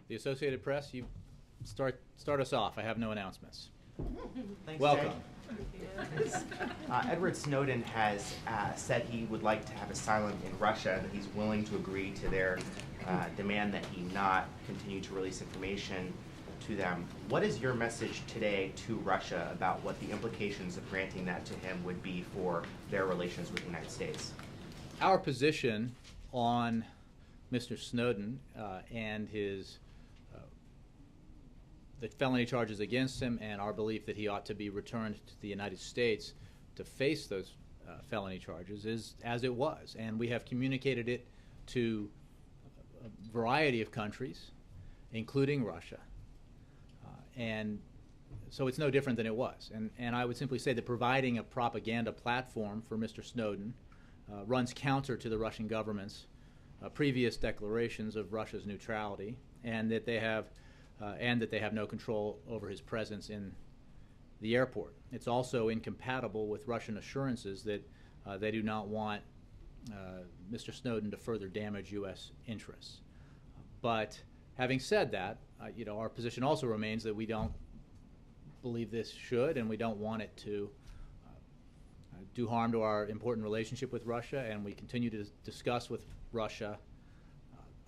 The Associated Press, you start us off. I have no announcements. Thanks, Welcome. Edward Snowden has said he would like to have asylum in Russia, and that he's willing to agree to their demand that he not continue to release information to them. What is your message today to Russia about what the implications of granting that to him would be for their relations with the United States? Our position on Mr. Snowden and his the felony charges against him, and our belief that he ought to be returned to the United States to face those felony charges is as it was. And we have communicated it to a variety of countries, including Russia. And so it's no different than it was. And I would simply say that providing a propaganda platform for Mr. Snowden runs counter to the Russian government's previous declarations of Russia's neutrality, and that they have no control over his presence in the airport. It's also incompatible with Russian assurances that they do not want Mr. Snowden to further damage U.S. interests. But having said that, our position also remains that we don't believe this should, and we don't want it to do harm to our important relationship with Russia, and we continue to discuss with Russia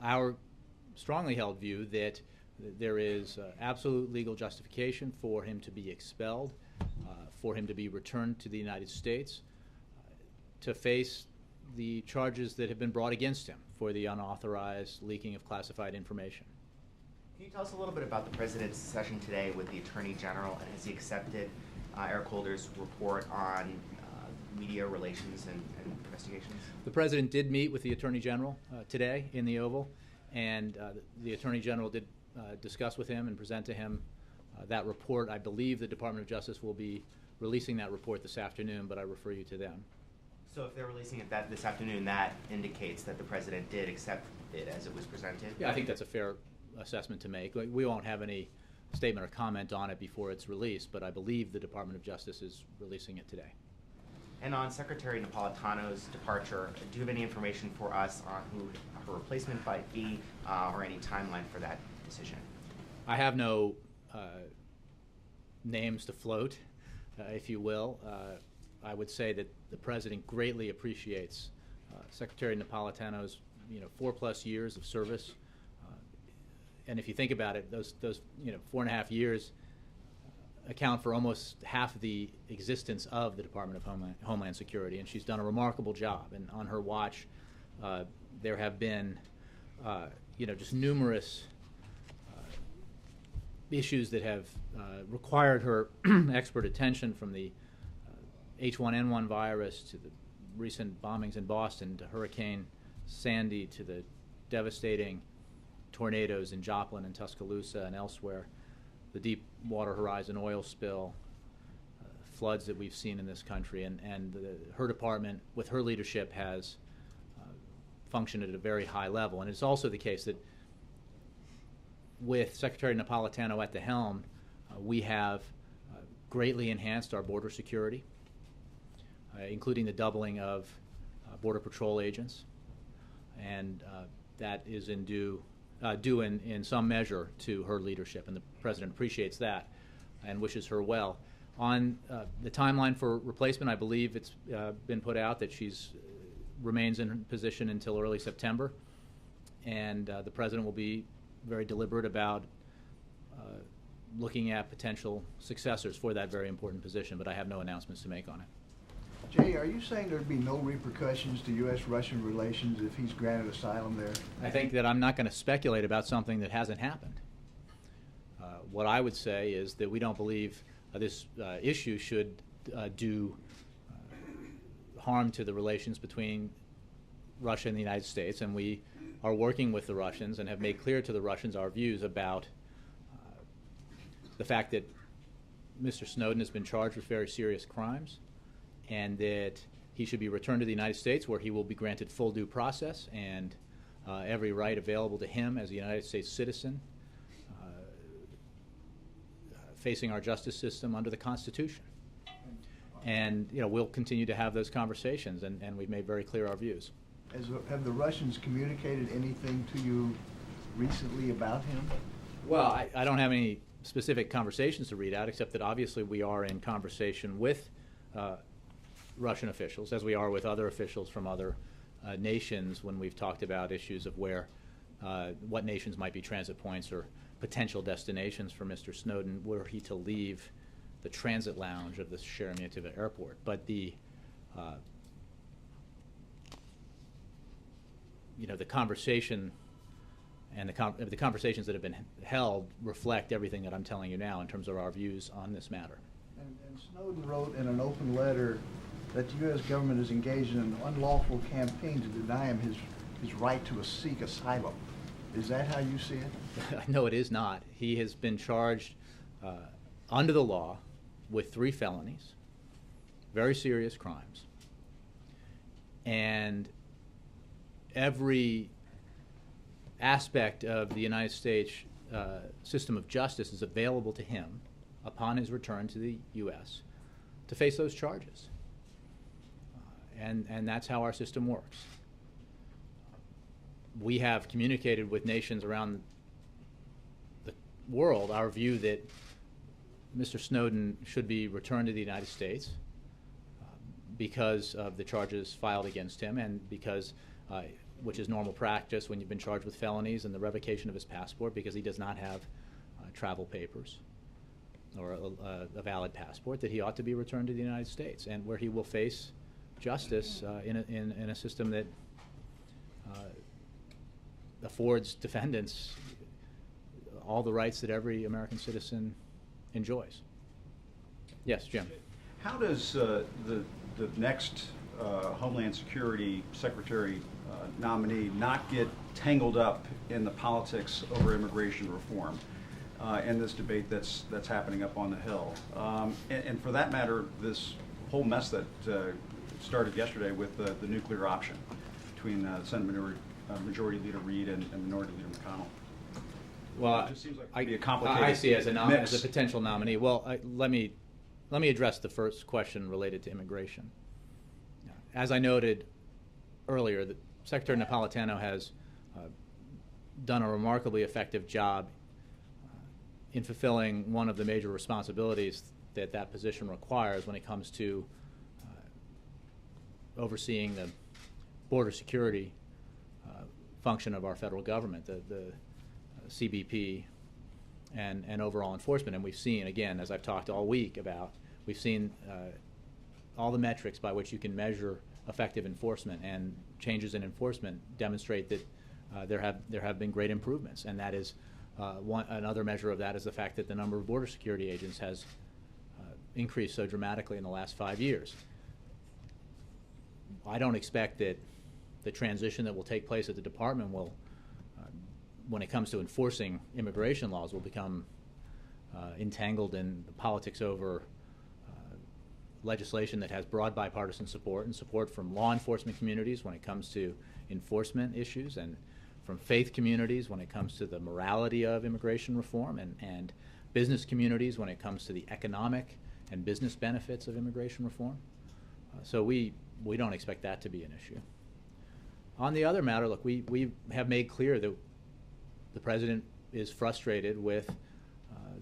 our strongly held view that there is absolute legal justification for him to be expelled, for him to be returned to the United States, to face the charges that have been brought against him for the unauthorized leaking of classified information. Can you tell us a little bit about the President's session today with the Attorney General, and has he accepted Eric Holder's report on media relations and investigations? The President did meet with the Attorney General today in the Oval, and the Attorney General did discuss with him and present to him that report. I believe the Department of Justice will be releasing that report this afternoon, but I refer you to them. So if they're releasing it this afternoon, that indicates that the President did accept it as it was presented? Yeah, I think that's a fair assessment to make. We won't have any statement or comment on it before it's released, but I believe the Department of Justice is releasing it today. And on Secretary Napolitano's departure, do you have any information for us on who her replacement might be, or any timeline for that decision? I have no names to float, if you will. I would say that the President greatly appreciates Secretary Napolitano's 4+ years of service. And if you think about it, those 4.5 years account for almost half of the existence of the Department of Homeland Security, and she's done a remarkable job. And on her watch, there have been, just numerous issues that have required her expert attention, from the H1N1 virus to the recent bombings in Boston, to Hurricane Sandy, to the devastating tornadoes in Joplin and Tuscaloosa and elsewhere, the Deepwater Horizon oil spill, floods that we've seen in this country, and her department, with her leadership, has functioned at a very high level. And it's also the case that with Secretary Napolitano at the helm, we have greatly enhanced our border security, including the doubling of Border Patrol agents, and that is due in some measure to her leadership, and the President appreciates that and wishes her well. On the timeline for replacement, I believe it's been put out that she's remains in position until early September, and the President will be very deliberate about looking at potential successors for that very important position, but I have no announcements to make on it. Jay, are you saying there'd be no repercussions to U.S.-Russian relations if he's granted asylum there? I think that I'm not going to speculate about something that hasn't happened. What I would say is that we don't believe this issue should do harm to the relations between Russia and the United States, and we are working with the Russians and have made clear to the Russians our views about the fact that Mr. Snowden has been charged with very serious crimes, and that he should be returned to the United States, where he will be granted full due process and every right available to him as a United States citizen, facing our justice system under the Constitution. And we'll continue to have those conversations, and we've made very clear our views. Have the Russians communicated anything to you recently about him? Well, I don't have any specific conversations to read out, except that obviously we are in conversation with Russian officials, as we are with other officials from other nations when we've talked about issues of where, what nations might be transit points or potential destinations for Mr. Snowden were he to leave the transit lounge of the Sheremetyevo airport. But the the conversation and the conversations that have been held reflect everything that I'm telling you now in terms of our views on this matter. And Snowden wrote in an open letter that the U.S. government is engaged in an unlawful campaign to deny him his right to seek asylum. Is that how you see it? No, it is not. He has been charged under the law with 3 felonies, very serious crimes, and every aspect of the United States system of justice is available to him upon his return to the U.S. to face those charges. And that's how our system works. We have communicated with nations around the world our view that Mr. Snowden should be returned to the United States because of the charges filed against him and because, which is normal practice when you've been charged with felonies, and the revocation of his passport because he does not have travel papers or a valid passport, that he ought to be returned to the United States, and where he will face justice in a system that affords defendants all the rights that every American citizen enjoys. Yes, Jim. How does the next Homeland Security Secretary nominee not get tangled up in the politics over immigration reform and this debate that's happening up on the Hill? And for that matter, this whole mess that started yesterday with the nuclear option between Senate Majority Leader Reid and Minority Leader McConnell. Well, it just seems like it'd be a complicated I see it as a mix. potential nominee. Well, let me address the first question related to immigration. As I noted earlier, the Secretary Napolitano has done a remarkably effective job in fulfilling one of the major responsibilities that position requires when it comes to overseeing the border security function of our federal government, the CBP, and overall enforcement. And we've seen, again, as I've talked all week about, we've seen all the metrics by which you can measure effective enforcement, and changes in enforcement demonstrate that there have been great improvements. And that is another measure of that is the fact that the number of border security agents has increased so dramatically in the last 5 years. I don't expect that the transition that will take place at the department will, when it comes to enforcing immigration laws, will become entangled in the politics over legislation that has broad bipartisan support and support from law enforcement communities when it comes to enforcement issues, and from faith communities when it comes to the morality of immigration reform, and business communities when it comes to the economic and business benefits of immigration reform. So we don't expect that to be an issue. On the other matter, look, we have made clear that the President is frustrated with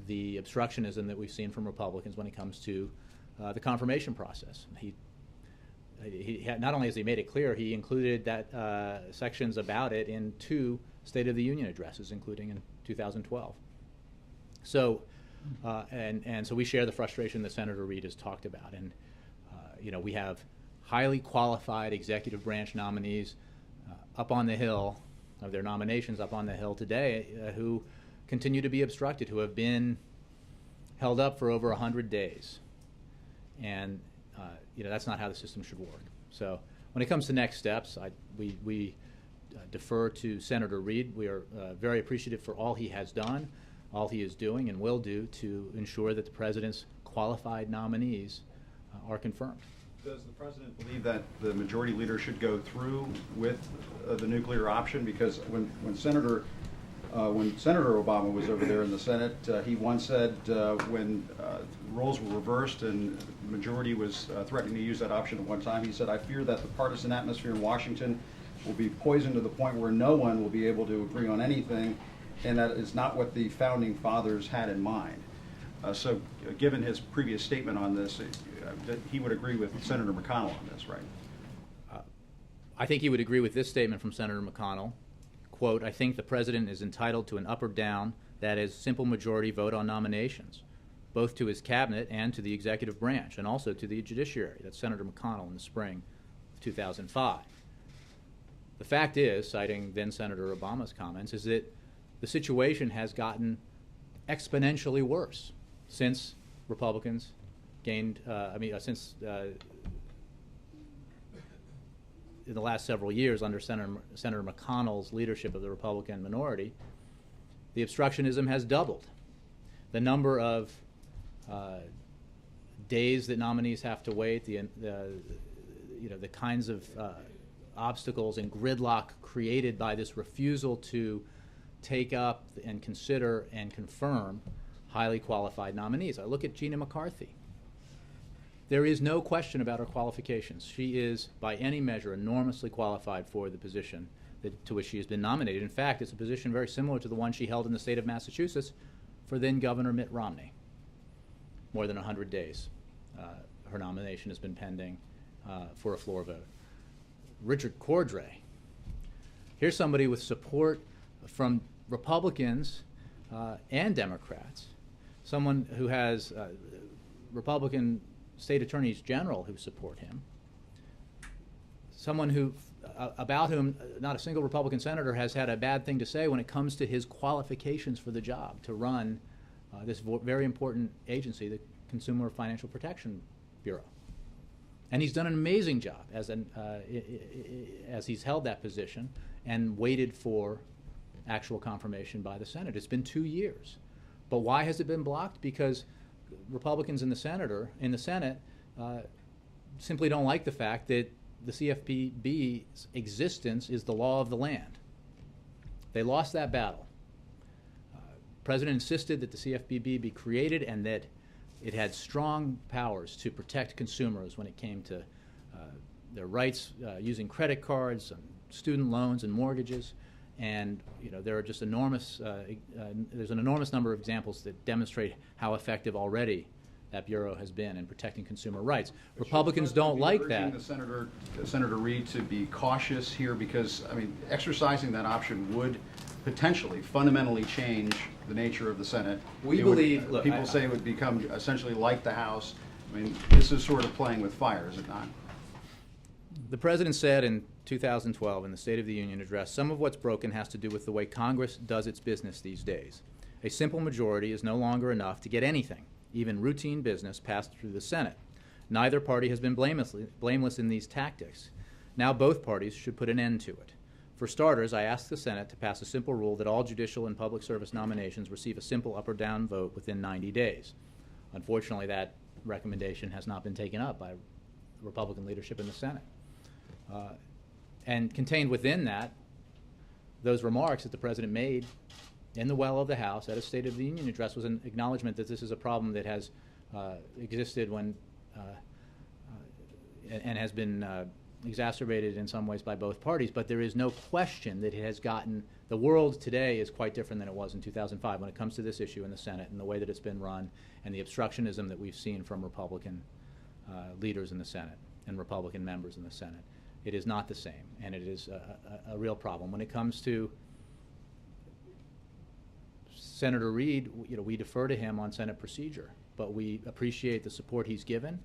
the obstructionism that we've seen from Republicans when it comes to the confirmation process. He not only has he made it clear, he included that sections about it in 2 State of the Union addresses, including in 2012. So, and so we share the frustration that Senator Reid has talked about, and we have highly qualified executive branch nominees up on the Hill, of their nominations up on the Hill today, who continue to be obstructed, who have been held up for over 100 days. And that's not how the system should work. So when it comes to next steps, we defer to Senator Reid. We are very appreciative for all he has done, all he is doing and will do to ensure that the President's qualified nominees are confirmed. Does the President believe that the Majority Leader should go through with the nuclear option? Because when Senator Obama was over there in the Senate, he once said when roles were reversed and the majority was threatening to use that option at one time, he said, "I fear that the partisan atmosphere in Washington will be poisoned to the point where no one will be able to agree on anything, and that is not what the founding fathers had in mind. So given his previous statement on this, that he would agree with Senator McConnell on this, right? I think he would agree with this statement from Senator McConnell. Quote, I think the president is entitled to an up or down, that is, simple majority vote on nominations, both to his cabinet and to the executive branch, and also to the judiciary. That's Senator McConnell in the spring of 2005. The fact is, citing then Senator Obama's comments, is that the situation has gotten exponentially worse since Republicans gained, since in the last several years under Senator McConnell's leadership of the Republican minority, the obstructionism has doubled. The number of days that nominees have to wait, the kinds of obstacles and gridlock created by this refusal to take up and consider and confirm highly qualified nominees. I look at Gina McCarthy. There is no question about her qualifications. She is, by any measure, enormously qualified for the position to which she has been nominated. In fact, it's a position very similar to the one she held in the state of Massachusetts for then Governor Mitt Romney. More than 100 days. Her nomination has been pending for a floor vote. Richard Cordray. Here's somebody with support from Republicans and Democrats. Someone who has Republican state attorneys general who support him. Someone who, about whom not a single Republican senator has had a bad thing to say when it comes to his qualifications for the job to run this very important agency, the Consumer Financial Protection Bureau. And he's done an amazing job as he's held that position and waited for actual confirmation by the Senate. It's been 2 years. But why has it been blocked? Because Republicans in the Senate simply don't like the fact that the CFPB's existence is the law of the land. They lost that battle. The President insisted that the CFPB be created and that it had strong powers to protect consumers when it came to their rights using credit cards, and student loans, and mortgages. And there are just there's an enormous number of examples that demonstrate how effective already that bureau has been in protecting consumer rights. But Republicans don't like that. Senator Reid to be cautious here because, exercising that option would potentially fundamentally change the nature of the Senate. People say it would become essentially like the House. This is sort of playing with fire, is it not? The President said in 2012 in the State of the Union address, some of what's broken has to do with the way Congress does its business these days. A simple majority is no longer enough to get anything, even routine business, passed through the Senate. Neither party has been blameless in these tactics. Now both parties should put an end to it. For starters, I asked the Senate to pass a simple rule that all judicial and public service nominations receive a simple up or down vote within 90 days. Unfortunately, that recommendation has not been taken up by Republican leadership in the Senate. And contained within that, those remarks that the President made in the well of the House at a State of the Union address was an acknowledgement that this is a problem that has existed when and has been exacerbated in some ways by both parties, but there is no question that it has gotten, the world today is quite different than it was in 2005 when it comes to this issue in the Senate and the way that it's been run and the obstructionism that we've seen from Republican leaders in the Senate and Republican members in the Senate. It is not the same, and it is a real problem. When it comes to Senator Reid, we defer to him on Senate procedure, but we appreciate the support he's given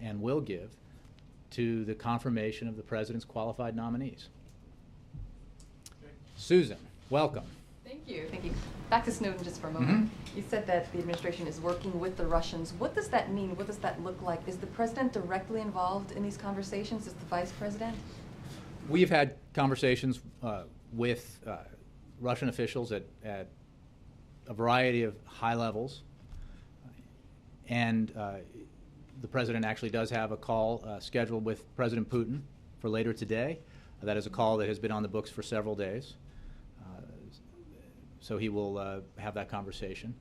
and will give to the confirmation of the President's qualified nominees. Okay. Susan, welcome. Thank you. Thank you. Back to Snowden just for a moment. You said that the administration is working with the Russians. What does that mean? What does that look like? Is the President directly involved in these conversations? Is the Vice President? We've had conversations with Russian officials at a variety of high levels, and the President actually does have a call scheduled with President Putin for later today. That is a call that has been on the books for several days. So he will have that conversation.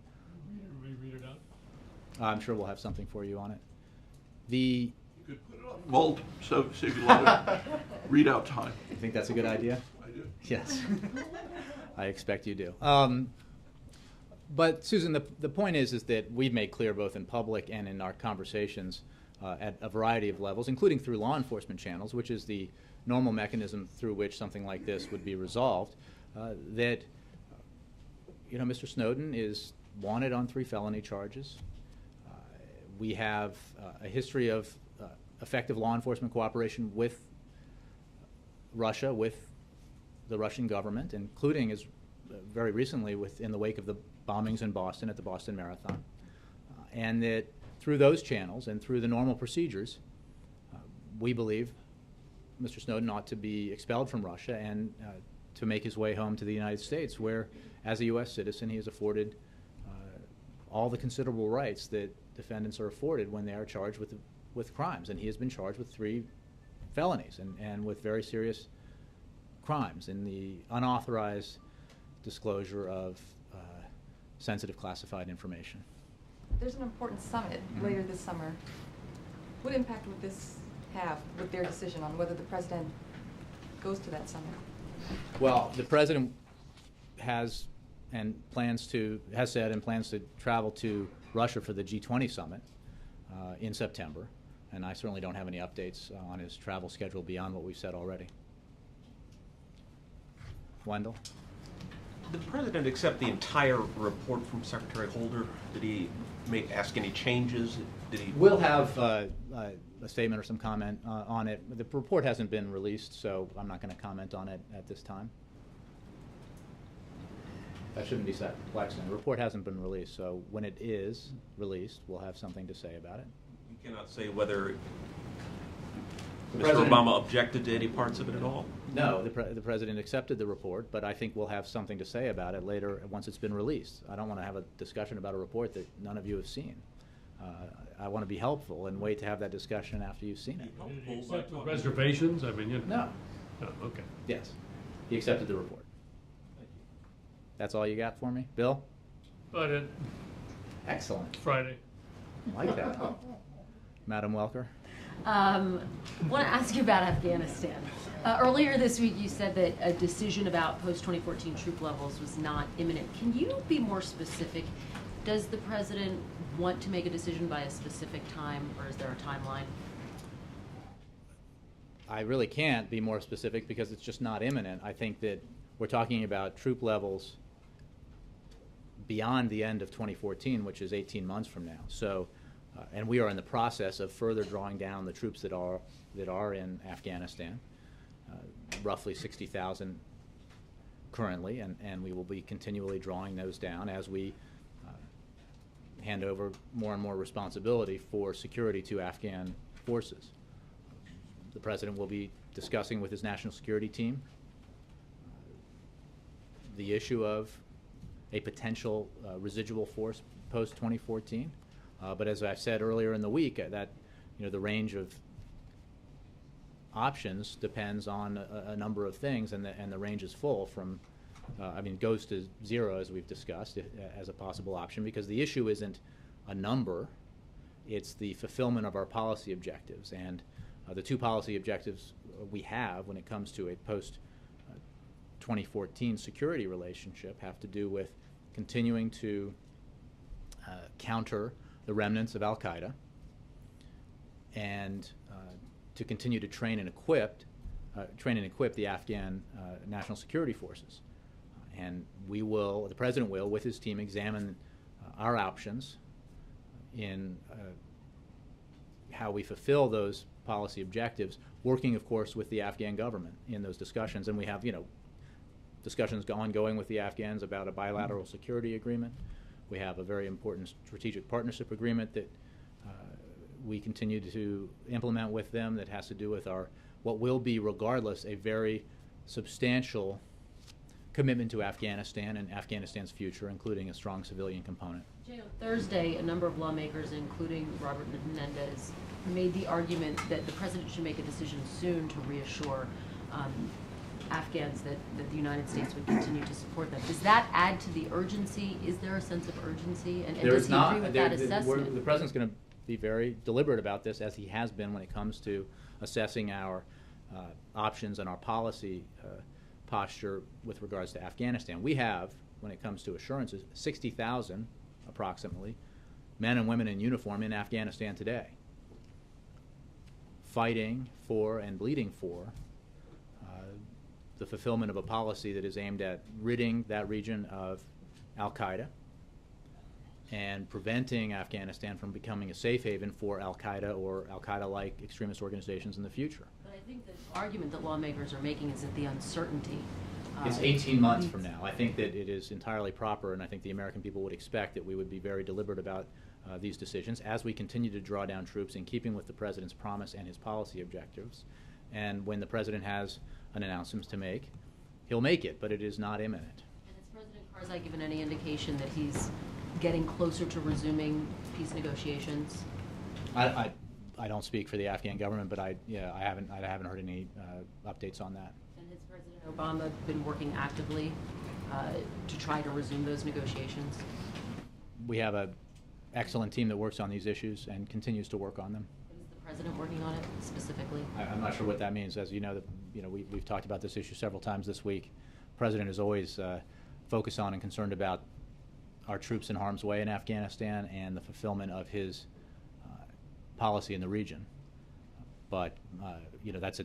Everybody read it out. I'm sure we'll have something for you on it. The could put it off. Well, so save you a lot of readout time. You think that's a good idea? I do. Yes. I expect you do. But Susan, the point is that we've made clear both in public and in our conversations at a variety of levels, including through law enforcement channels, which is the normal mechanism through which something like this would be resolved, that Mr. Snowden is wanted on 3 felony charges. We have a history of effective law enforcement cooperation with Russia, with the Russian government, including as very recently in the wake of the bombings in Boston at the Boston Marathon, and that through those channels and through the normal procedures, we believe Mr. Snowden ought to be expelled from Russia and to make his way home to the United States, where, as a U.S. citizen, he is afforded all the considerable rights that defendants are afforded when they are charged with crimes. And he has been charged with 3 felonies and with very serious crimes in the unauthorized disclosure of sensitive classified information. There's an important summit later this summer. What impact would this have with their decision on whether the president goes to that summit? Well, the president has said and plans to travel to Russia for the G20 summit in September, and I certainly don't have any updates on his travel schedule beyond what we've said already. Wendell? Did the president accept the entire report from Secretary Holder? Did he ask any changes? Did he? We'll have a statement or some comment on it. The report hasn't been released, so I'm not going to comment on it at this time. That shouldn't be set flexing. The report hasn't been released, so when it is released, we'll have something to say about it. You cannot say whether The Mr. president- Obama objected to any parts of it at all? No, the president accepted the report, but I think we'll have something to say about it later once it's been released. I don't want to have a discussion about a report that none of you have seen. I want to be helpful and wait to have that discussion after you've seen it. Did he accept with reservations? I mean, No. No, okay. Yes. He accepted the report. That's all you got for me? Bill? But Excellent. Friday. I like that. Madam Welker? I want to ask you about Afghanistan. Earlier this week, you said that a decision about post-2014 troop levels was not imminent. Can you be more specific? Does the president want to make a decision by a specific time, or is there a timeline? I really can't be more specific because it's just not imminent. I think that we're talking about troop levels beyond the end of 2014, which is 18 months from now. So, and we are in the process of further drawing down the troops that are in Afghanistan, roughly 60,000 currently, and we will be continually drawing those down as we hand over more and more responsibility for security to Afghan forces. The president will be discussing with his national security team the issue of a potential residual force post-2014. But as I've said earlier in the week, that the range of options depends on a number of things, and the range is full from, goes to 0 as we've discussed as a possible option, because the issue isn't a number, it's the fulfillment of our policy objectives. And the 2 policy objectives we have when it comes to a post-2014 security relationship have to do with continuing to counter the remnants of al-Qaeda and to continue to train and equip the Afghan national security forces. And the president will, with his team, examine our options in how we fulfill those policy objectives, working, of course, with the Afghan government in those discussions. And we have, discussions ongoing with the Afghans about a bilateral security agreement. We have a very important strategic partnership agreement that we continue to implement with them that has to do with what will be, regardless, a very substantial commitment to Afghanistan and Afghanistan's future, including a strong civilian component. Jay, on Thursday, a number of lawmakers, including Robert Menendez, made the argument that the president should make a decision soon to reassure Afghans that the United States would continue to support them. Does that add to the urgency? Is there a sense of urgency? And does he agree with that assessment? The president's going to be very deliberate about this, as he has been when it comes to assessing our options and our policy posture with regards to Afghanistan. We have, when it comes to assurances, 60,000 approximately men and women in uniform in Afghanistan today, fighting for and bleeding for the fulfillment of a policy that is aimed at ridding that region of al-Qaeda and preventing Afghanistan from becoming a safe haven for al-Qaeda or al-Qaeda-like extremist organizations in the future. But I think the argument that lawmakers are making is that the uncertainty. It's 18 months from now. I think that it is entirely proper, and I think the American people would expect that we would be very deliberate about these decisions as we continue to draw down troops in keeping with the President's promise and his policy objectives. And when the President has an announcement to make, he'll make it, but it is not imminent. And has President Karzai given any indication that he's getting closer to resuming peace negotiations? I don't speak for the Afghan government, but I haven't heard any updates on that. And has President Obama been working actively to try to resume those negotiations? We have an excellent team that works on these issues and continues to work on them. Is the President working on it specifically? I'm not sure what that means. As you know, we've talked about this issue several times this week. The President is always focused on and concerned about our troops in harm's way in Afghanistan and the fulfillment of his policy in the region. But that's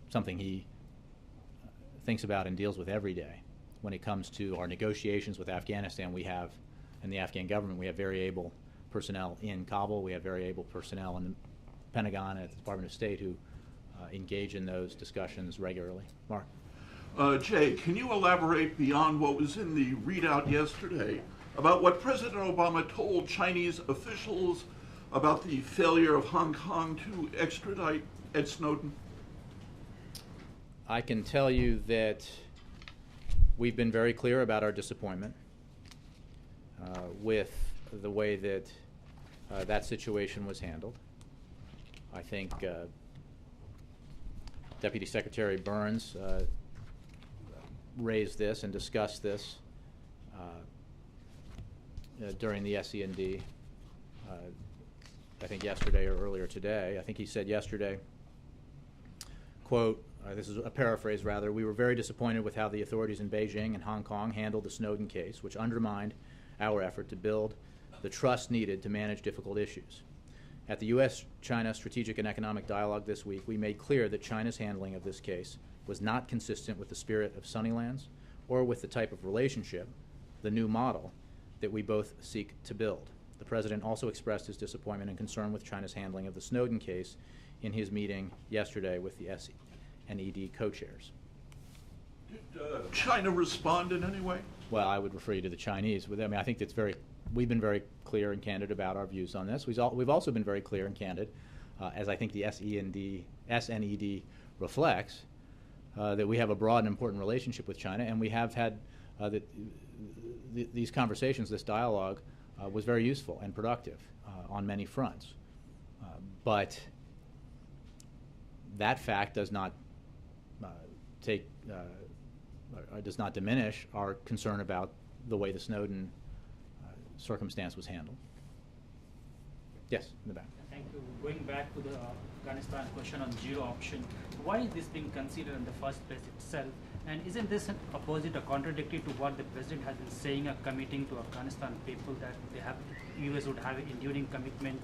something he thinks about and deals with every day. When it comes to our negotiations with Afghanistan, we have, and the Afghan government, we have very able personnel in Kabul. We have very able personnel in the Pentagon and at the Department of State who engage in those discussions regularly. Mark? Jay, can you elaborate beyond what was in the readout yesterday about what President Obama told Chinese officials about the failure of Hong Kong to extradite Ed Snowden? I can tell you that we've been very clear about our disappointment with the way that that situation was handled. I think Deputy Secretary Burns raised this and discussed this during the SEND, I think yesterday or earlier today. I think he said yesterday, quote, this is a paraphrase rather, "We were very disappointed with how the authorities in Beijing and Hong Kong handled the Snowden case, which undermined our effort to build the trust needed to manage difficult issues. At the U.S.-China Strategic and Economic Dialogue this week, we made clear that China's handling of this case was not consistent with the spirit of Sunnylands or with the type of relationship, the new model, that we both seek to build." The President also expressed his disappointment and concern with China's handling of the Snowden case in his meeting yesterday with the SNED co-chairs. Did China respond in any way? Well, I would refer you to the Chinese. I think we've been very clear and candid about our views on this. We've also been very clear and candid, as I think the SNED reflects, that we have a broad and important relationship with China, and we have had these conversations, this dialogue, was very useful and productive on many fronts. But that fact does not does not diminish our concern about the way the Snowden circumstance was handled. Yes, in the back. Thank you. Going back to the Afghanistan question on zero option, why is this being considered in the first place itself? And isn't this an opposite or contradictory to what the President has been saying, committing to Afghanistan people, that U.S. would have an enduring commitment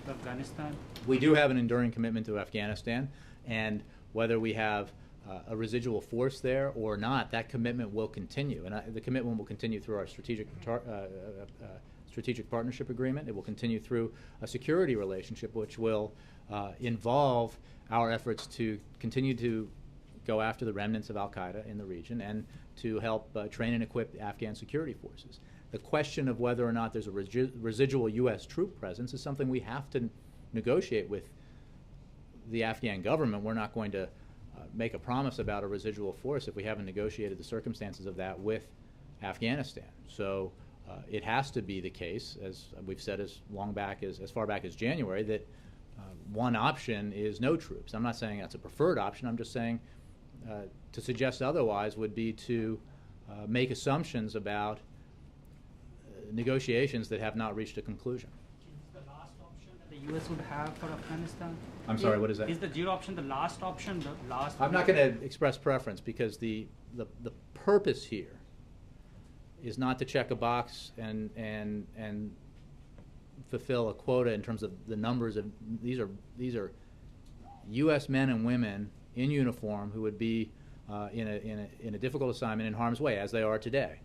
to Afghanistan? We do have an enduring commitment to Afghanistan, and whether we have a residual force there or not, that commitment will continue. And the commitment will continue through our strategic partnership agreement. It will continue through a security relationship, which will involve our efforts to continue to go after the remnants of al-Qaeda in the region and to help train and equip the Afghan security forces. The question of whether or not there's a residual U.S. troop presence is something we have to negotiate with the Afghan government. We're not going to make a promise about a residual force if we haven't negotiated the circumstances of that with Afghanistan. So it has to be the case, as we've said as far back as January, that one option is no troops. I'm not saying that's a preferred option. I'm just saying to suggest otherwise would be to make assumptions about negotiations that have not reached a conclusion. Is the last option that the U.S. would have for Afghanistan? I'm sorry, what is that? Is the zero option the last option, the last? I'm not going to express preference because the purpose here is not to check a box and fulfill a quota in terms of the numbers of these are U.S. men and women in uniform who would be in a difficult assignment in harm's way, as they are today.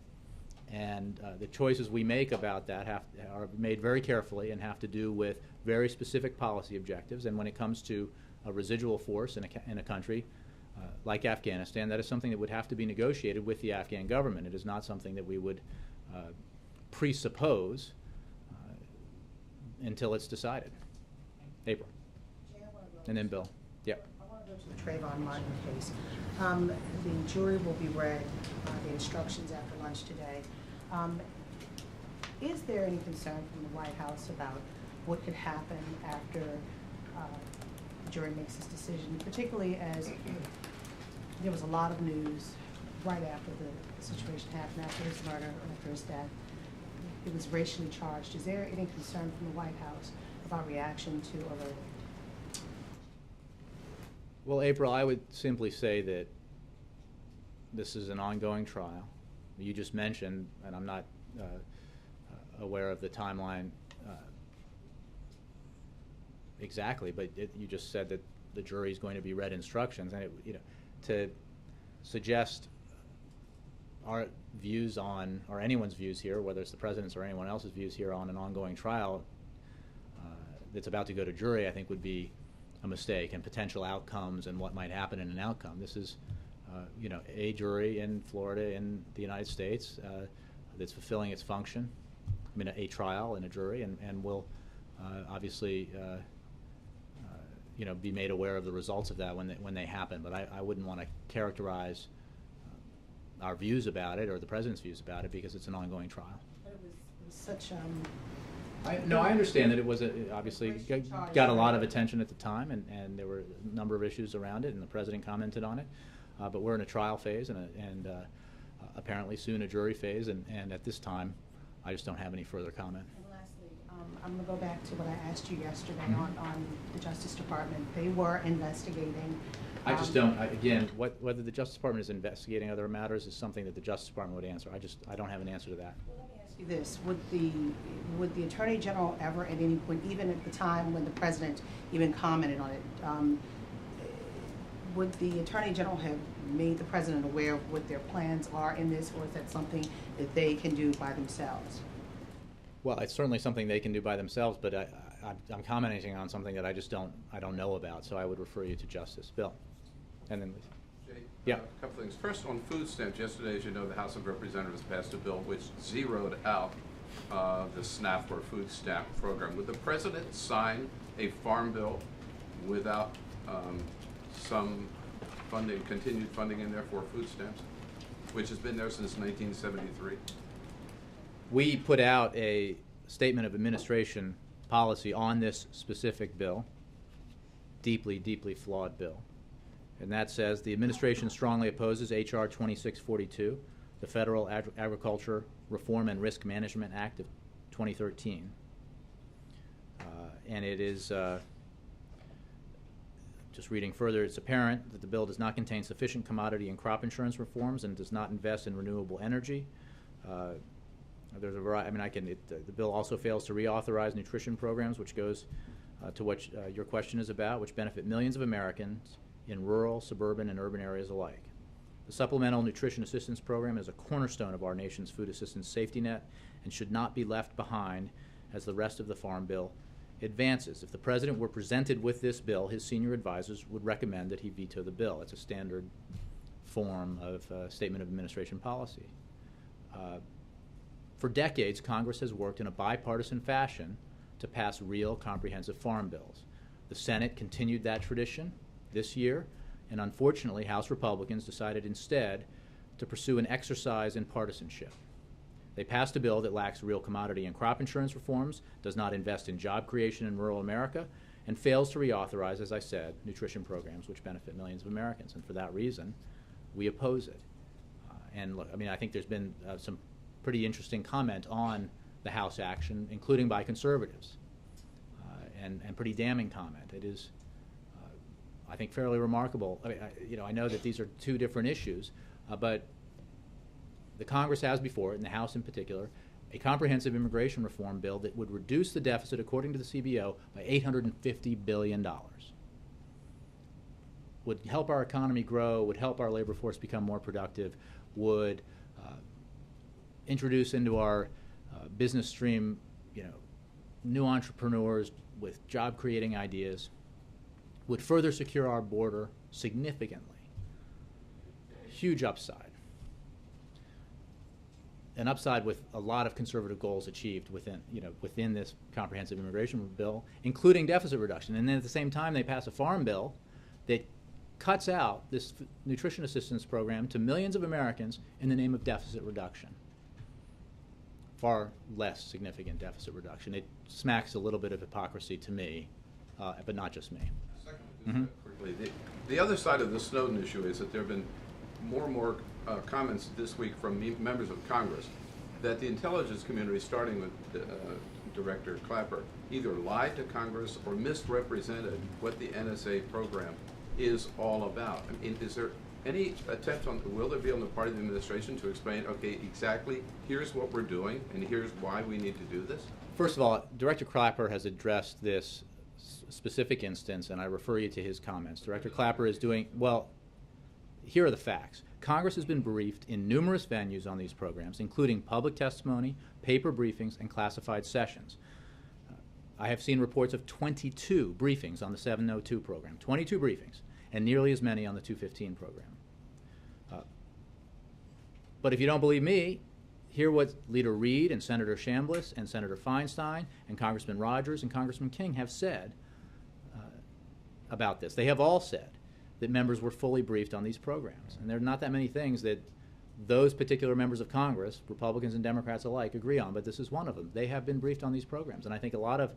And the choices we make about that are made very carefully and have to do with very specific policy objectives. And when it comes to a residual force in a country like Afghanistan, that is something that would have to be negotiated with the Afghan government. It is not something that we would presuppose until it's decided. April. And then Bill. Yep. I want to go to the Trayvon Martin case. The jury will be read the instructions after lunch today. Is there any concern from the White House about what could happen after the jury makes this decision, particularly as there was a lot of news right after the situation happened, after his murder and after his death? It was racially charged. Is there any concern from the White House about reaction to a verdict? Well, April, I would simply say that this is an ongoing trial. You just mentioned, and I'm not aware of the timeline exactly, but you just said that the jury is going to be read instructions, and to suggest our views on, or anyone's views here, whether it's the president's or anyone else's views here on an ongoing trial that's about to go to jury, I think would be a mistake, and potential outcomes and what might happen in an outcome. This is, a jury in Florida in the United States that's fulfilling its function. I mean, a trial and a jury, and will obviously, be made aware of the results of that when they happen. But I wouldn't want to characterize our views about it or the president's views about it because it's an ongoing trial. But it was such I understand that it was obviously got a lot of attention at the time, and there were a number of issues around it, and the president commented on it. But we're in a trial phase and apparently soon a jury phase, and at this time, I just don't have any further comment. And lastly, I'm going to go back to what I asked you yesterday on the Justice Department. They were investigating. I just don't. Again, whether the Justice Department is investigating other matters is something that the Justice Department would answer. I don't have an answer to that. This would the Attorney General ever at any point, even at the time when the President even commented on it, would the Attorney General have made the President aware of what their plans are in this, or is that something that they can do by themselves? Well, it's certainly something they can do by themselves, but I'm commenting on something that I don't know about, so I would refer you to Justice. Bill, and then Lisa. Yeah. A couple things. First, on food stamps, yesterday, as you know, the House of Representatives passed a bill which zeroed out the SNAP or food stamp program. Would the president sign a farm bill without some funding, continued funding in there for food stamps, which has been there since 1973? We put out a statement of administration policy on this specific bill, deeply, deeply flawed bill. And that says the administration strongly opposes H.R. 2642, the Federal Agriculture Reform and Risk Management Act of 2013. And it is, just reading further, it's apparent that the bill does not contain sufficient commodity and crop insurance reforms and does not invest in renewable energy. There's a variety. I mean, the bill also fails to reauthorize nutrition programs, which goes to what your question is about, which benefit millions of Americans in rural, suburban, and urban areas alike. The Supplemental Nutrition Assistance Program is a cornerstone of our nation's food assistance safety net and should not be left behind as the rest of the Farm Bill advances. If the President were presented with this bill, his senior advisors would recommend that he veto the bill. It's a standard form of statement of administration policy. For decades, Congress has worked in a bipartisan fashion to pass real comprehensive farm bills. The Senate continued that tradition this year, and unfortunately, House Republicans decided instead to pursue an exercise in partisanship. They passed a bill that lacks real commodity and crop insurance reforms, does not invest in job creation in rural America, and fails to reauthorize, as I said, nutrition programs which benefit millions of Americans. And for that reason, we oppose it. And look, I mean, I think there's been some pretty interesting comment on the House action, including by conservatives. and pretty damning comment. It is, I think, fairly remarkable. I know that these are two different issues, but the Congress has before it, and the House in particular, a comprehensive immigration reform bill that would reduce the deficit, according to the CBO, by $850 billion. Would help our economy grow, would help our labor force become more productive, would introduce into our business stream, new entrepreneurs with job-creating ideas, would further secure our border significantly. Huge upside. An upside with a lot of conservative goals achieved within this comprehensive immigration bill, including deficit reduction. And then at the same time, they pass a farm bill that cuts out this nutrition assistance program to millions of Americans in the name of deficit reduction. Far less significant deficit reduction. It smacks a little bit of hypocrisy to me, but not just me. Second, quickly, the other side of the Snowden issue is that there have been more and more comments this week from members of Congress that the intelligence community, starting with Director Clapper, either lied to Congress or misrepresented what the NSA program is all about. I mean, is there any attempt will there be on the part of the administration to explain, okay, exactly, here's what we're doing and here's why we need to do this? First of all, Director Clapper has addressed this specific instance, and I refer you to his comments. Director Clapper is doing, well, here are the facts. Congress has been briefed in numerous venues on these programs, including public testimony, paper briefings, and classified sessions. I have seen reports of 22 briefings on the 702 program, 22 briefings, and nearly as many on the 215 program. But if you don't believe me, hear what Leader Reid and Senator Chambliss and Senator Feinstein and Congressman Rogers and Congressman King have said about this. They have all said that members were fully briefed on these programs. And there are not that many things that those particular members of Congress, Republicans and Democrats alike, agree on, but this is one of them. They have been briefed on these programs. And I think a lot of,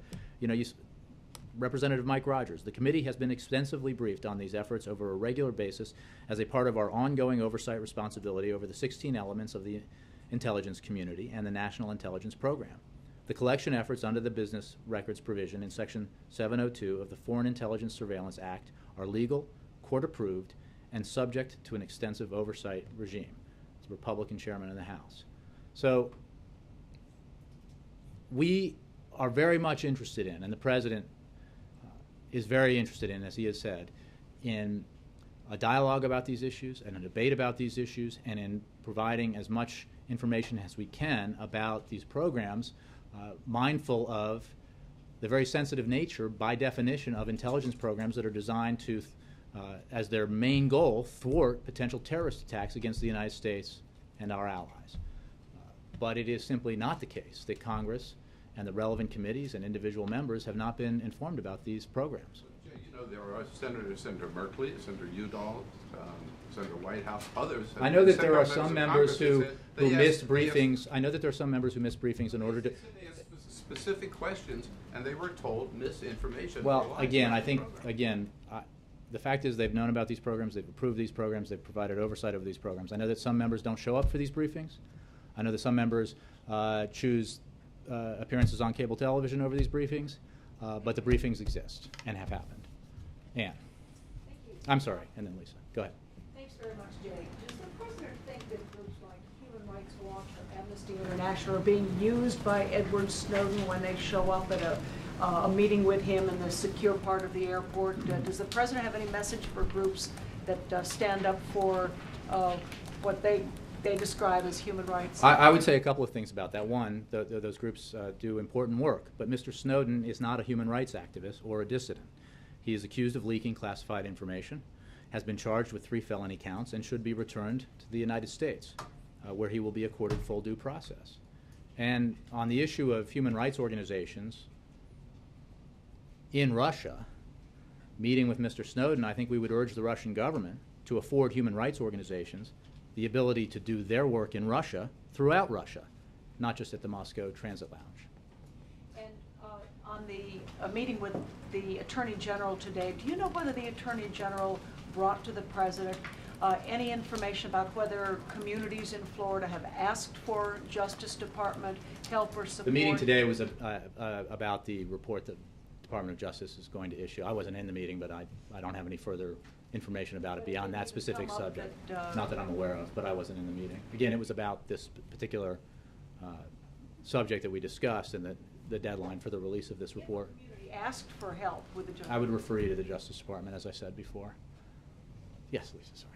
Representative Mike Rogers, the committee has been extensively briefed on these efforts over a regular basis as a part of our ongoing oversight responsibility over the 16 elements of the intelligence community and the National Intelligence Program. The collection efforts under the business records provision in Section 702 of the Foreign Intelligence Surveillance Act are legal, court-approved, and subject to an extensive oversight regime. It's the Republican chairman of the House. So we are very much interested in, and the President is very interested in, as he has said, in a dialogue about these issues and a debate about these issues, and in providing as much information as we can about these programs, mindful of the very sensitive nature, by definition, of intelligence programs that are designed to, as their main goal, thwart potential terrorist attacks against the United States and our allies. But it is simply not the case that Congress and the relevant committees and individual members have not been informed about these programs. There are Senator Merkley, Senator Udall, Senator Whitehouse, others. I know that there are some members who missed briefings. I know that there are some members who missed briefings in order to. They asked specific questions, and they were told misinformation. Well, again, I think the fact is they've known about these programs, they've approved these programs, they've provided oversight over these programs. I know that some members don't show up for these briefings. I know that some members choose appearances on cable television over these briefings, but the briefings exist and have happened. Ann. Thank you. I'm sorry, and then Lisa. Go ahead. Thanks very much, Jay. Does the President think that groups like Human Rights Watch or Amnesty International are being used by Edward Snowden when they show up at a meeting with him in the secure part of the airport? Does the President have any message for groups that stand up for what they describe as human rights? I would say a couple of things about that. One, those groups do important work, but Mr. Snowden is not a human rights activist or a dissident. He is accused of leaking classified information, has been charged with 3 felony counts, and should be returned to the United States, where he will be accorded full due process. And on the issue of human rights organizations in Russia, meeting with Mr. Snowden, I think we would urge the Russian government to afford human rights organizations the ability to do their work in Russia throughout Russia, not just at the Moscow Transit Lounge. And on the meeting with the Attorney General today, do you know whether the Attorney General brought to the President any information about whether communities in Florida have asked for Justice Department help or support? The meeting today was about the report that the Department of Justice is going to issue. I wasn't in the meeting, but I don't have any further information about it beyond that specific subject. Not that I'm aware of, but I wasn't in the meeting. Again, it was about this particular subject that we discussed and the deadline for the release of this report. Asked for help with the Justice. I would refer you to the Justice Department, as I said before. Yes, Lisa, sorry.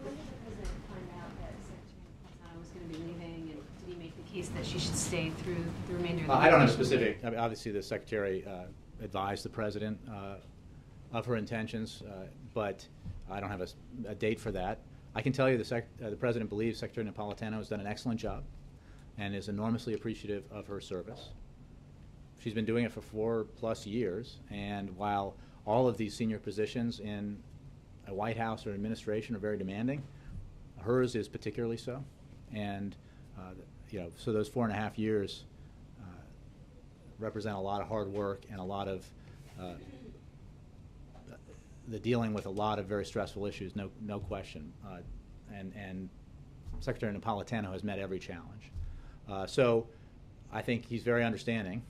When did the president find out that Secretary Napolitano was going to be leaving, and did he make the case that she should stay through the remainder of the I don't have specific. I mean, obviously, the Secretary advised the President of her intentions, but I don't have a date for that. I can tell you the President believes Secretary Napolitano has done an excellent job and is enormously appreciative of her service. She's been doing it for 4+ years, and while all of these senior positions in a White House or administration are very demanding, hers is particularly so. And so those 4.5 years represent a lot of hard work and a lot of the dealing with a lot of very stressful issues, no question. And Secretary Napolitano has met every challenge. So I think he's very understanding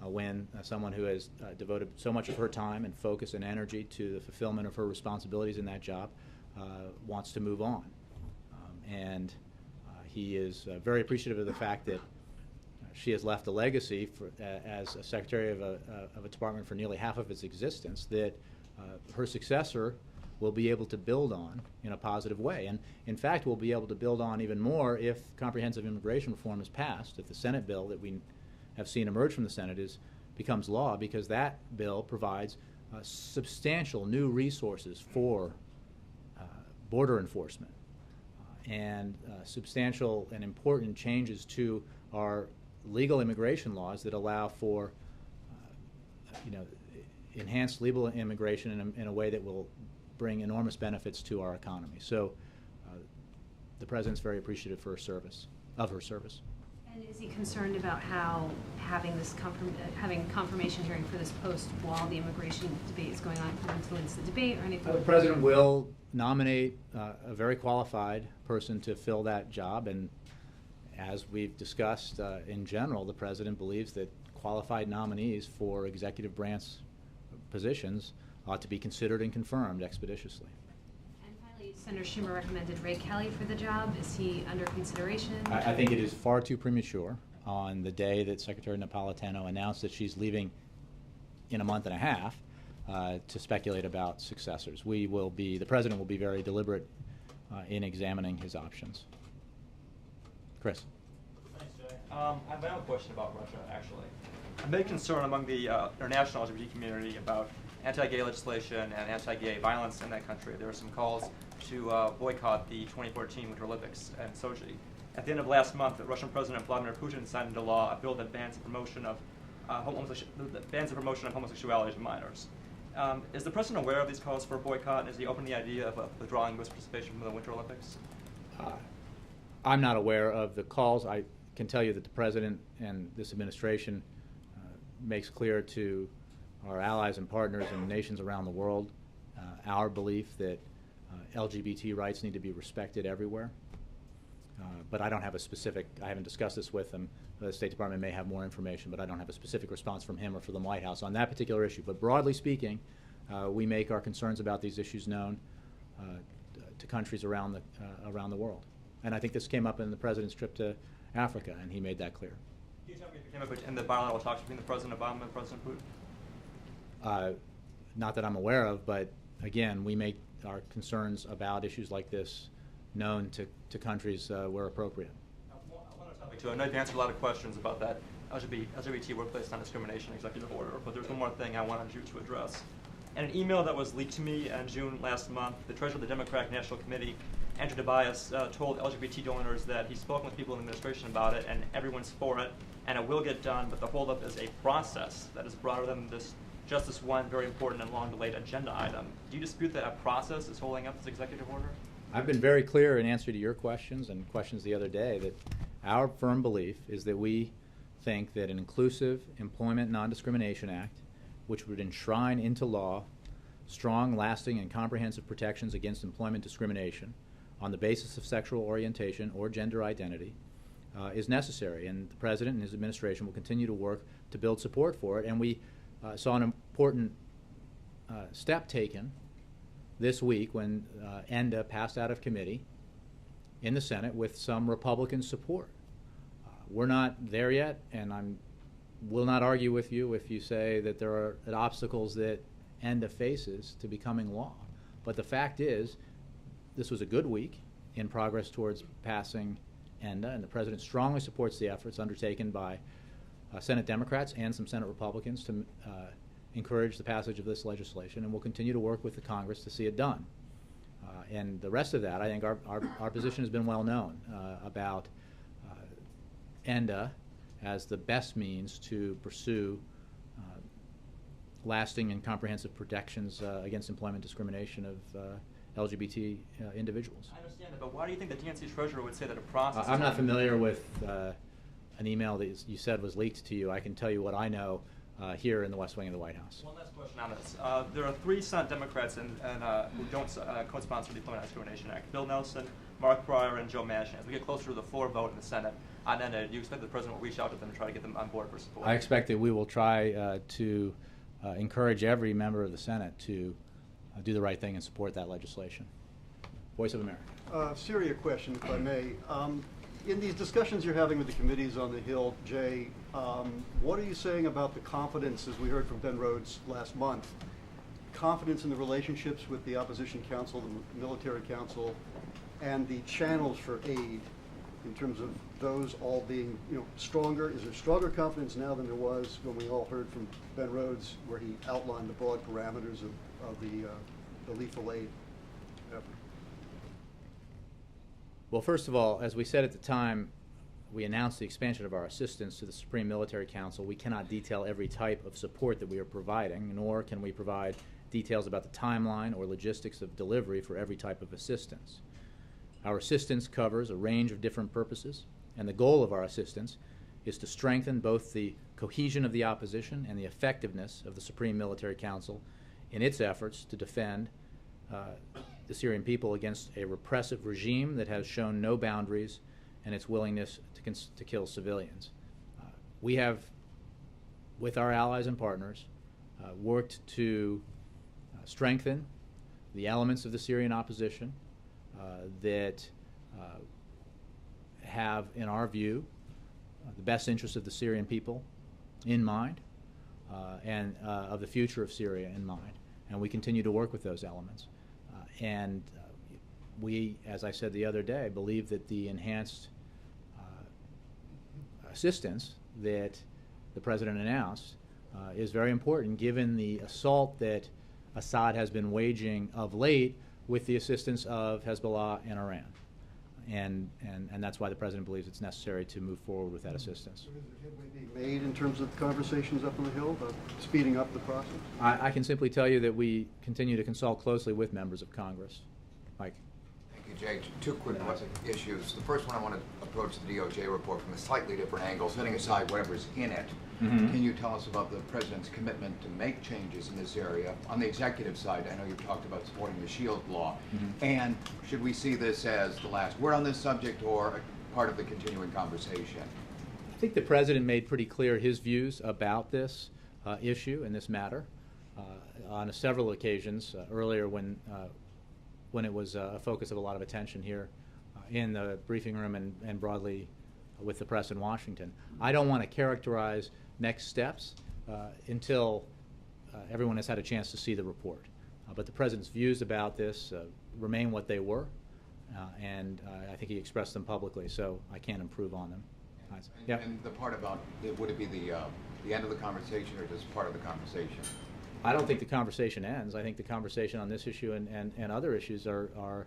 when someone who has devoted so much of her time and focus and energy to the fulfillment of her responsibilities in that job wants to move on. And he is very appreciative of the fact that she has left a legacy as a secretary of a department for nearly half of its existence that her successor will be able to build on in a positive way. And in fact, we'll be able to build on even more if comprehensive immigration reform is passed, if the Senate bill that we have seen emerge from the Senate becomes law, because that bill provides substantial new resources for border enforcement and substantial and important changes to our legal immigration laws that allow for enhanced legal immigration in a way that will bring enormous benefits to our economy. So the President's very appreciative of her service. And is he concerned about how having this having confirmation hearing for this post while the immigration debate is going on could influence the debate or anything? The President will nominate a very qualified person to fill that job, and as we've discussed in general, the President believes that qualified nominees for executive branch positions ought to be considered and confirmed expeditiously. And finally, Senator Schumer recommended Ray Kelly for the job. Is he under consideration? I think it is far too premature on the day that Secretary Napolitano announced that she's leaving in a month and a half to speculate about successors. The President will be very deliberate in examining his options. Chris. Thanks, Jay. I have my own question about Russia, actually. A big concern among the international LGBT community about anti-gay legislation and anti-gay violence in that country. There were some calls to boycott the 2014 Winter Olympics in Sochi. At the end of last month, Russian President Vladimir Putin signed into law a bill that bans the promotion of homosexuality to minors. Is the President aware of these calls for a boycott, and is he open to the idea of withdrawing U.S. participation from the Winter Olympics? I'm not aware of the calls. I can tell you that the President and this administration makes clear to our allies and partners and nations around the world our belief that LGBT rights need to be respected everywhere. But I don't have I haven't discussed this with him. The State Department may have more information, but I don't have a specific response from him or from the White House on that particular issue. But broadly speaking, we make our concerns about these issues known to countries around the world. And I think this came up in the President's trip to Africa, and he made that clear. Can you tell me if it came up in the bilateral talks between the President Obama and President Putin? Not that I'm aware of, but again, we make our concerns about issues like this known to countries where appropriate. One other topic too. I know you've answered a lot of questions about that LGBT workplace non-discrimination executive order, but there's one more thing I wanted you to address. In an email that was leaked to me in June last month, the treasurer of the Democratic National Committee, Andrew Tobias, told LGBT donors that he's spoken with people in the administration about it and everyone's for it and it will get done, but the holdup is a process that is broader than just this one very important and long-delayed agenda item. Do you dispute that a process is holding up this executive order? I've been very clear in answer to your questions and questions the other day that our firm belief is that we think that an inclusive Employment Non-Discrimination Act, which would enshrine into law strong, lasting, and comprehensive protections against employment discrimination on the basis of sexual orientation or gender identity, is necessary. And the President and his administration will continue to work to build support for it. And we saw an important step taken this week when ENDA passed out of committee in the Senate with some Republican support. We're not there yet, and I will not argue with you if you say that there are obstacles that ENDA faces to becoming law. But the fact is, this was a good week in progress towards passing ENDA, and the President strongly supports the efforts undertaken by Senate Democrats and some Senate Republicans to encourage the passage of this legislation, and we'll continue to work with the Congress to see it done. And the rest of that, I think our position has been well known about ENDA as the best means to pursue lasting and comprehensive protections against employment discrimination of LGBT individuals. I understand that, but why do you think the DNC treasurer would say that a process... I'm not familiar with an email that you said was leaked to you. I can tell you what I know here in the West Wing of the White House. One last question on this. There are 3 Senate Democrats who don't co-sponsor the Employment Discrimination Act: Bill Nelson, Mark Pryor, and Joe Manchin. As we get closer to the floor vote in the Senate on ENDA, do you expect the President will reach out to them and try to get them on board for support? I expect that we will try to encourage every member of the Senate to do the right thing and support that legislation. Voice of America. Syria question, if I may. In these discussions you're having with the committees on the Hill, Jay, what are you saying about the confidence, as we heard from Ben Rhodes last month, confidence in the relationships with the opposition council, the military council, and the channels for aid in terms of those all being, stronger? Is there stronger confidence now than there was when we all heard from Ben Rhodes, where he outlined the broad parameters of the lethal aid effort? Well, first of all, as we said at the time we announced the expansion of our assistance to the Supreme Military Council, we cannot detail every type of support that we are providing, nor can we provide details about the timeline or logistics of delivery for every type of assistance. Our assistance covers a range of different purposes, and the goal of our assistance is to strengthen both the cohesion of the opposition and the effectiveness of the Supreme Military Council in its efforts to defend the Syrian people against a repressive regime that has shown no boundaries and its willingness to kill civilians. We have, with our allies and partners, worked to strengthen the elements of the Syrian opposition that have, in our view, the best interests of the Syrian people in mind and of the future of Syria in mind. And we continue to work with those elements. And we, as I said the other day, believe that the enhanced assistance that the President announced is very important, given the assault that Assad has been waging of late with the assistance of Hezbollah and Iran. And that's why the President believes it's necessary to move forward with that assistance. So is there headway being made in terms of conversations up on the Hill about speeding up the process? I can simply tell you that we continue to consult closely with members of Congress. Mike. Thank you, Jay. 2 quick issues. The first one, I want to approach the DOJ report from a slightly different angle, setting aside whatever's in it. Can you tell us about the President's commitment to make changes in this area? On the executive side, I know you've talked about supporting the SHIELD law. And should we see this as the last word on this subject or part of the continuing conversation? I think the President made pretty clear his views about this issue and this matter on several occasions earlier when it was a focus of a lot of attention here in the briefing room and broadly with the press in Washington. I don't want to characterize next steps until everyone has had a chance to see the report. But the President's views about this remain what they were, and I think he expressed them publicly, so I can't improve on them. And the part about, would it be the end of the conversation or just part of the conversation? I don't think the conversation ends. I think the conversation on this issue and other issues are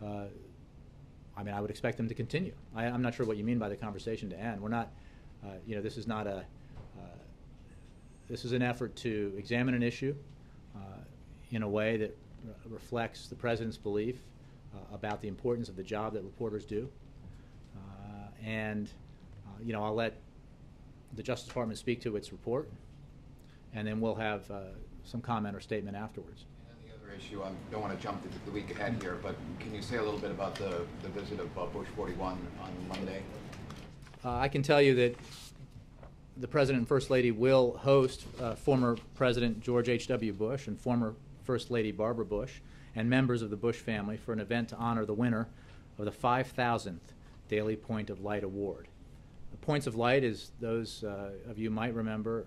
I mean, I would expect them to continue. I'm not sure what you mean by the conversation to end. We're not, this is not this is an effort to examine an issue in a way that reflects the President's belief about the importance of the job that reporters do. I'll let the Justice Department speak to its report, and then we'll have some comment or statement afterwards. And the other issue, I don't want to jump to the week ahead here, but can you say a little bit about the visit of Bush 41 on Monday? I can tell you that the President and First Lady will host former President George H.W. Bush and former First Lady Barbara Bush and members of the Bush family for an event to honor the winner of the 5,000th Daily Point of Light Award. The Points of Light, as those of you might remember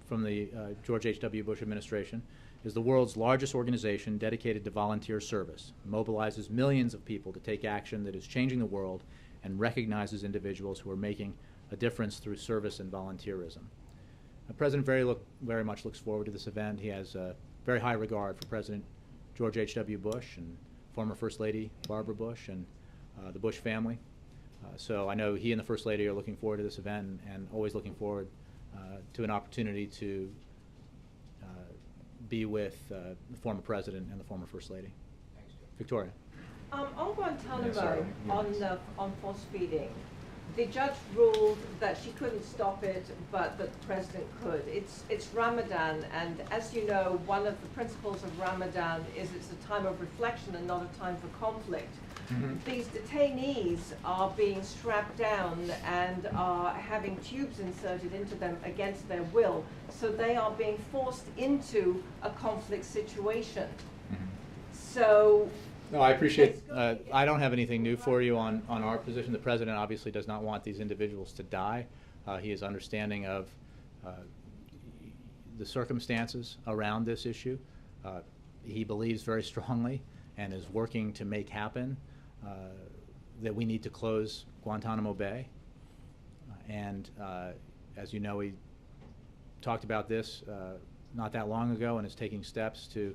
from the George H.W. Bush administration, is the world's largest organization dedicated to volunteer service, mobilizes millions of people to take action that is changing the world, and recognizes individuals who are making a difference through service and volunteerism. The President very much looks forward to this event. He has very high regard for President George H.W. Bush and former First Lady Barbara Bush and the Bush family. So I know he and the First Lady are looking forward to this event and always looking forward to an opportunity to be with the former President and the former First Lady. Thanks, Jim. Victoria. On Guantanamo, on force feeding, the judge ruled that she couldn't stop it, but that the president could. It's Ramadan, and as you know, one of the principles of Ramadan is it's a time of reflection and not a time for conflict. These detainees are being strapped down and are having tubes inserted into them against their will, so they are being forced into a conflict situation. So. No, I appreciate. I don't have anything new for you on our position. The President obviously does not want these individuals to die. He is understanding of the circumstances around this issue. He believes very strongly and is working to make happen that we need to close Guantanamo Bay. And as you know, he talked about this not that long ago and is taking steps to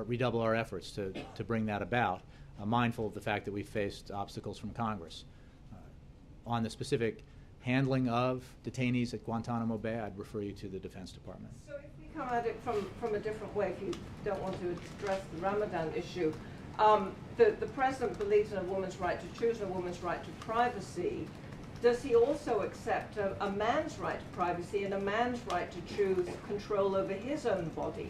redouble our efforts to bring that about, mindful of the fact that we faced obstacles from Congress. On the specific handling of detainees at Guantanamo Bay, I'd refer you to the Defense Department. So if we come at it from a different way, if you don't want to address the Ramadan issue, the President believes in a woman's right to choose and a woman's right to privacy. Does he also accept a man's right to privacy and a man's right to choose control over his own body?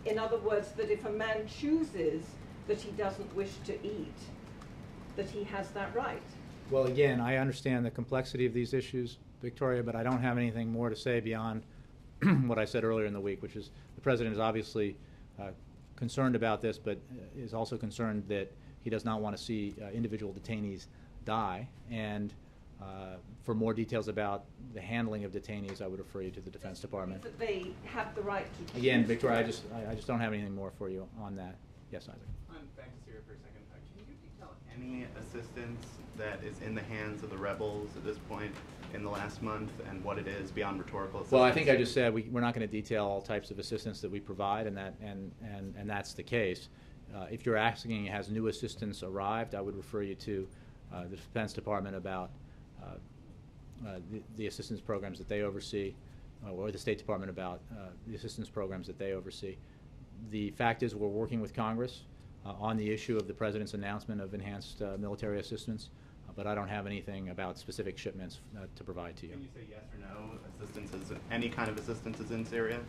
In other words, that if a man chooses that he doesn't wish to eat, that he has that right? Well, again, I understand the complexity of these issues, Victoria, but I don't have anything more to say beyond what I said earlier in the week, which is the President is obviously concerned about this, but is also concerned that he does not want to see individual detainees die. And for more details about the handling of detainees, I would refer you to the Defense Department. That they have the right to Again, choose. Victoria, I just don't have anything more for you on that. Yes, Isaac. Back to Syria for a second. Can you detail any assistance that is in the hands of the rebels at this point in the last month, and what it is beyond rhetorical assistance? Well, I think I just said we're not going to detail all types of assistance that we provide, and that's the case. If you're asking has new assistance arrived, I would refer you to the Defense Department about the assistance programs that they oversee, or the State Department about the assistance programs that they oversee. The fact is we're working with Congress on the issue of the President's announcement of enhanced military assistance, but I don't have anything about specific shipments to provide to you. Can you say yes or no? Any kind of assistance is in Syria?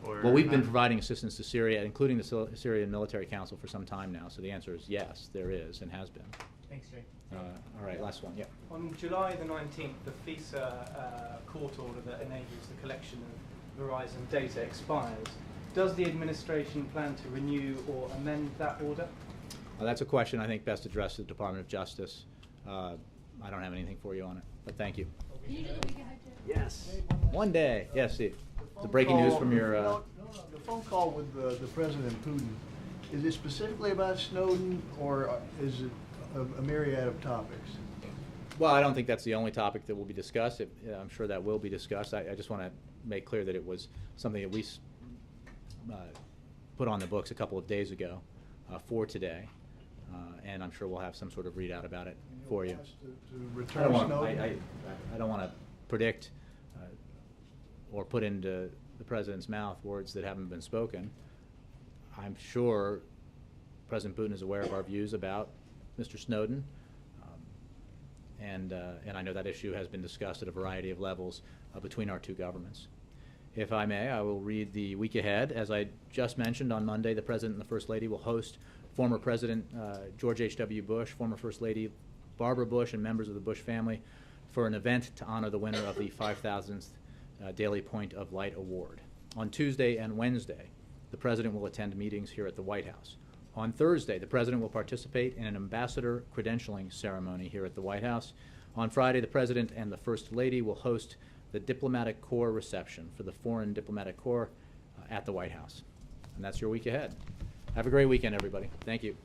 Or well, we've not? been providing assistance to Syria, including the Syrian Military Council, for some time now, so the answer is yes, there is and has been. Thanks, Jay. All right, last one, yeah. On July the 19th, the FISA court order that enables the collection of Verizon data expires. Does the administration plan to renew or amend that order? Well, that's a question I think best addressed to the Department of Justice. I don't have anything for you on it, but thank you. Yes. One day. Yes, Steve. The breaking news from your... The phone call with the President Putin, is it specifically about Snowden, or is it a myriad of topics? Well, I don't think that's the only topic that will be discussed. I'm sure that will be discussed. I just want to make clear that it was something that we put on the books a couple of days ago for today, and I'm sure we'll have some sort of readout about it for you. I don't want to predict or put into the President's mouth words that haven't been spoken. I'm sure President Putin is aware of our views about Mr. Snowden, and I know that issue has been discussed at a variety of levels between our two governments. If I may, I will read the week ahead. As I just mentioned, on Monday, the President and the First Lady will host former President George H.W. Bush, former First Lady Barbara Bush, and members of the Bush family for an event to honor the winner of the 5,000th Daily Point of Light Award. On Tuesday and Wednesday, the President will attend meetings here at the White House. On Thursday, the President will participate in an ambassador credentialing ceremony here at the White House. On Friday, the President and the First Lady will host the Diplomatic Corps reception for the Foreign Diplomatic Corps at the White House. And that's your week ahead. Have a great weekend, everybody. Thank you.